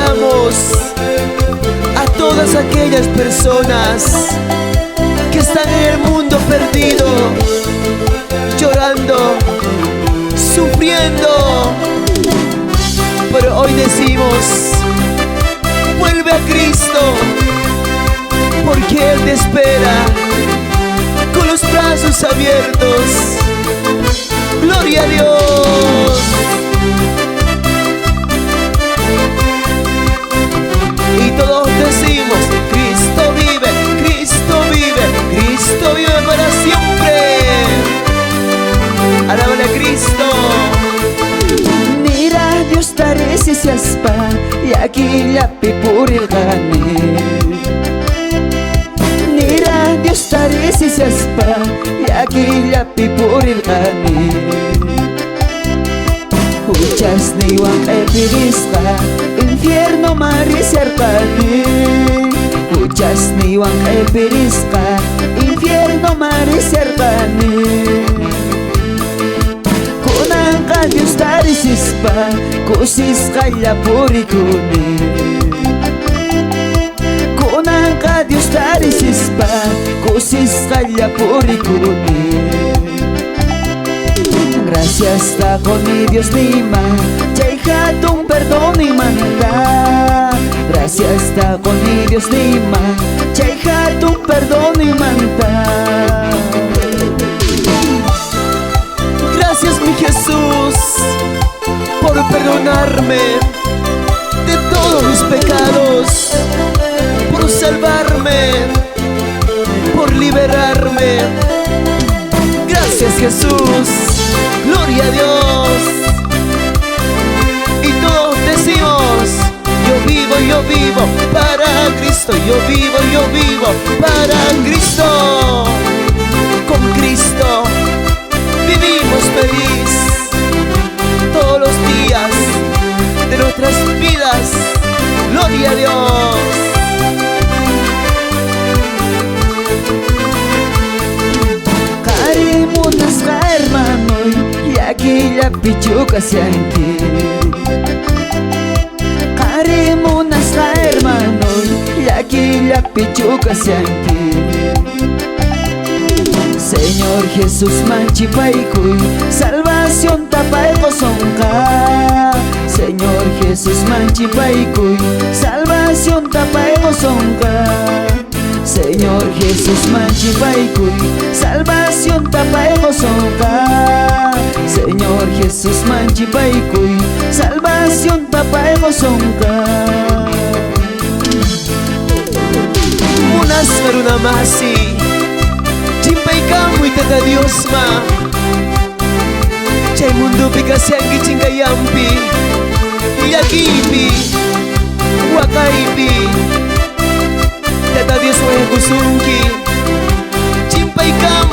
invitamos a todas aquellas personas que están en el mundo perdido, llorando, sufriendo. Pero hoy decimos: vuelve a Cristo, porque Él te espera con los brazos abiertos. ¡Gloria a Dios! Y todos decimos: Cristo vive, Cristo vive, Cristo vive para siempre. Alábale a Cristo. Nira Dios taresi siaspa yaki lapi puril gani. Nira Dios taresi siaspa yaki lapi puril gani. Huchas ni wang epirisca infierno mari cercani. Huchas ni wang epirisca infierno mari cercani. Kunangka Dios tarisispa kusis kaya purikuni. Kunangka Dios tarisispa kusis kaya purikuni. Gracias ta con mi Dios nima chay hatun perdón y manta. Gracias ta con mi Dios nima chay hatun perdón y manta. Gracias, mi Jesús, por perdonarme de todos mis pecados, por salvarme, por liberarme. Gracias, Jesús. Gloria a Dios. Y todos decimos: yo vivo para Cristo. Yo vivo para Cristo. Con Cristo vivimos feliz todos los días de nuestras vidas. Gloria a Dios. Karimunas ka hermanoy yaki lapi chuka sianki. Karimunas ka hermanoy yaki lapi chuka sianki. Señor Jesús manchipaykuy salvación tapayko sonka. Señor Jesús manchipaykuy salvación tapayko sonka. Señor Jesús manchipaykuy salvación tapayko sonka. Señor Jesús manchipaykuy salvación tapayko sonka. Munas karunamasi Chimpay kamoy tata Dios ma chay mundo pikasyanki chinkayampi llakipi wakaypi tata Dios wayakusunki chimpay kamoy